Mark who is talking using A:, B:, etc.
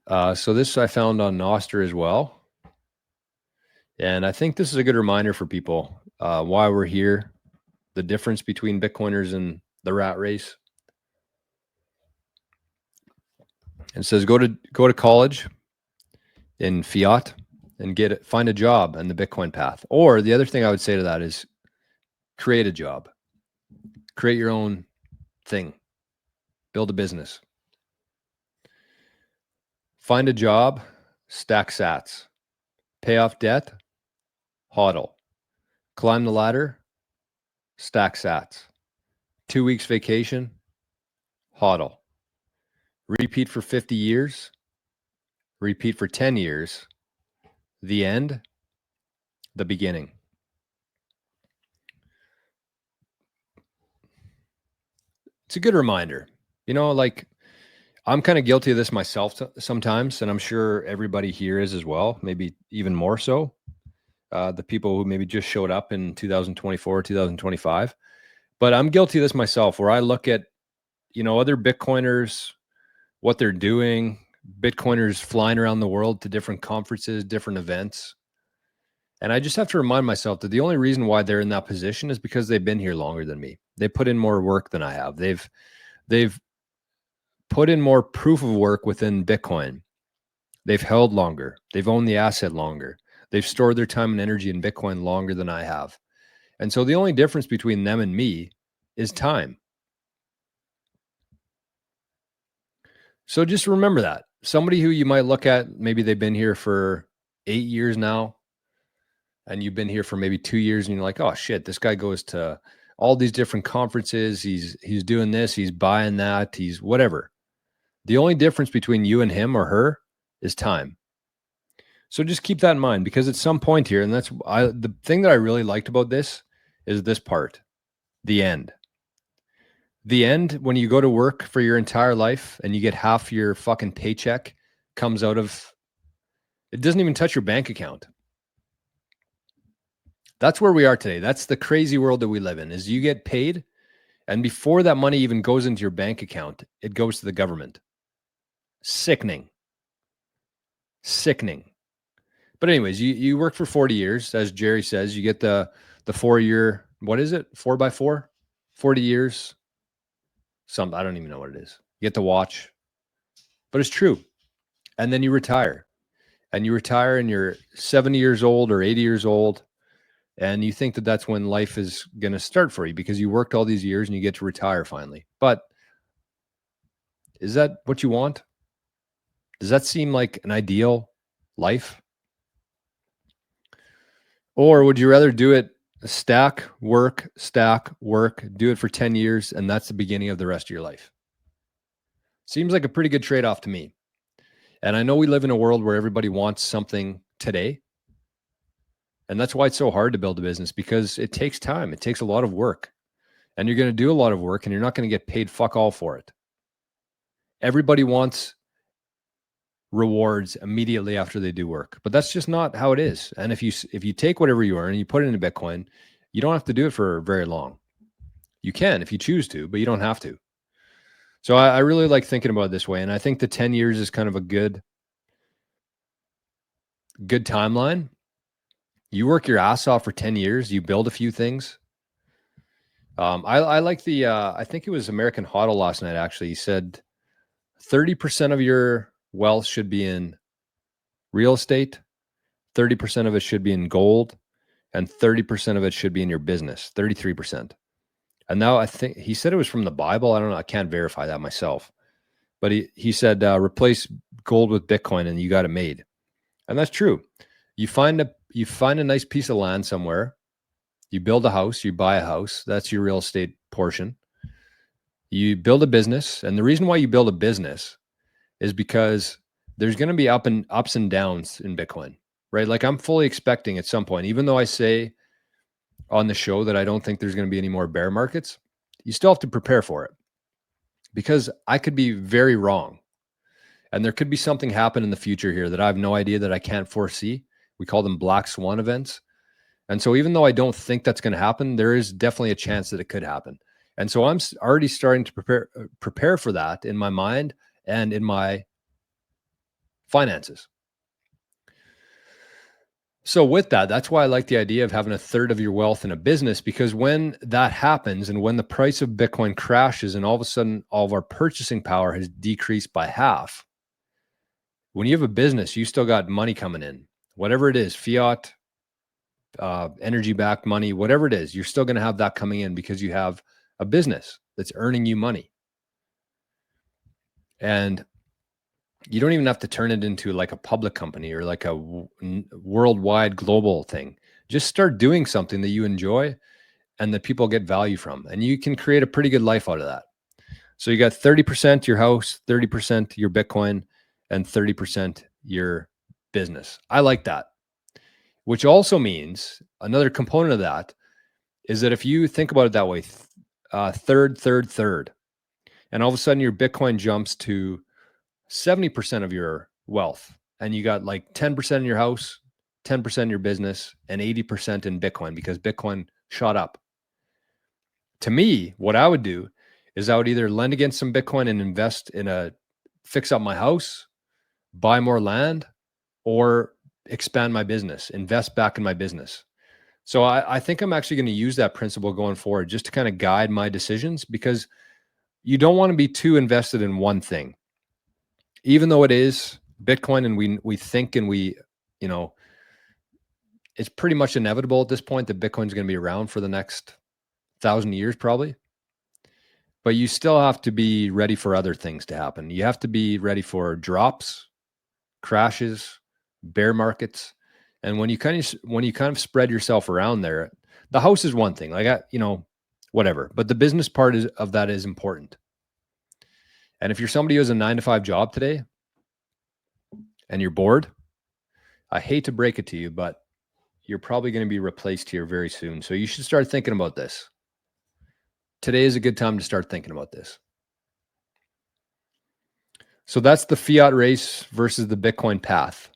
A: So this I found on Noster as well. And I think this is a good reminder for people why we're here, the difference between Bitcoiners and the rat race. It says go to college in Fiat and find a job in the Bitcoin path. Or the other thing I would say to that is create a job. Create your own thing. Build a business. Find a job, stack sats. Pay off debt, hodl. Climb the ladder, stack sats. 2 weeks vacation, hodl. Repeat for 50 years, repeat for 10 years. The end, the beginning. It's a good reminder. Like I'm kind of guilty of this myself sometimes, and I'm sure everybody here is as well, maybe even more so. The people who maybe just showed up in 2024, 2025. But I'm guilty of this myself, where I look at, other Bitcoiners, what they're doing, Bitcoiners flying around the world to different conferences, different events. And I just have to remind myself that the only reason why they're in that position is because they've been here longer than me. They put in more work than I have. They've put in more proof of work within Bitcoin. They've held longer. They've owned the asset longer. They've stored their time and energy in Bitcoin longer than I have. And so the only difference between them and me is time. So just remember that. Somebody who you might look at, maybe they've been here for 8 years now, and you've been here for maybe 2 years, and you're like, oh shit, this guy goes to all these different conferences. He's doing this, he's buying that, he's whatever. The only difference between you and him or her is time. So just keep that in mind, because at some point here, and the thing that I really liked about this is this part, the end. The end, when you go to work for your entire life and you get half your fucking paycheck comes out of, it doesn't even touch your bank account. That's where we are today. That's the crazy world that we live in, is you get paid, and before that money even goes into your bank account, it goes to the government. Sickening. But anyways, you work for 40 years, as Jerry says. You get the 4-year, what is it? 4x4? 40 years. I don't even know what it is. You get to watch. But it's true. And then you retire. And you retire and you're 70 years old or 80 years old. And you think that that's when life is going to start for you, because you worked all these years and you get to retire finally. But is that what you want? Does that seem like an ideal life? Or would you rather do it stack, work, do it for 10 years, and that's the beginning of the rest of your life? Seems like a pretty good trade-off to me. And I know we live in a world where everybody wants something today. And that's why it's so hard to build a business, because it takes time. It takes a lot of work. And you're going to do a lot of work, and you're not going to get paid fuck all for it. Everybody wants rewards immediately after they do work, but that's just not how it is. And if you take whatever you earn and you put it into Bitcoin, you don't have to do it for very long. You can if you choose to, but you don't have to. So I really like thinking about it this way, and I think the 10 years is kind of a good timeline. You work your ass off for 10 years, you build a few things. I like the I think it was American Hodl last night, actually. He said 30% of your wealth should be in real estate, 30% of it should be in gold, and 30% of it should be in your business, 33%. And now I think he said it was from the Bible. I don't know. I can't verify that myself. But he said, replace gold with Bitcoin and you got it made. And that's true. You find a nice piece of land somewhere. You build a house, you buy a house. That's your real estate portion. You build a business. And the reason why you build a business is because there's going to be ups and downs in Bitcoin, right? Like I'm fully expecting at some point, even though I say on the show that I don't think there's going to be any more bear markets, you still have to prepare for it, because I could be very wrong. And there could be something happen in the future here that I have no idea, that I can't foresee. We call them black swan events. And so even though I don't think that's going to happen, there is definitely a chance that it could happen. And so I'm already starting to prepare for that in my mind and in my finances. So with that, that's why I like the idea of having a third of your wealth in a business, because when that happens and when the price of Bitcoin crashes and all of a sudden all of our purchasing power has decreased by half, when you have a business, you still got money coming in, whatever it is, fiat, energy backed money, whatever it is, you're still going to have that coming in because you have a business that's earning you money. And you don't even have to turn it into like a public company or like a worldwide global thing. Just start doing something that you enjoy and that people get value from, and you can create a pretty good life out of that. So you got 30% your house, 30% your Bitcoin, and 30% your business. I like that. Which also means another component of that is that if you think about it that way, third, and all of a sudden your Bitcoin jumps to 70% of your wealth, and you got like 10% in your house, 10% in your business, and 80% in Bitcoin because Bitcoin shot up. To me, what I would do is I would either lend against some Bitcoin and invest in fix up my house, buy more land, or expand my business, invest back in my business. So I think I'm actually going to use that principle going forward just to kind of guide my decisions, because you don't want to be too invested in one thing. Even though it is Bitcoin and we think and you know, it's pretty much inevitable at this point that Bitcoin's going to be around for the next 1,000 years probably. But you still have to be ready for other things to happen. You have to be ready for drops, crashes, bear markets. And when you kind of spread yourself around there, the house is one thing, like whatever. But the business part of that is important. And if you're somebody who has a 9-to-5 job today and you're bored, I hate to break it to you, but you're probably going to be replaced here very soon. So you should start thinking about this. Today is a good time to start thinking about this. So that's the fiat race versus the Bitcoin path.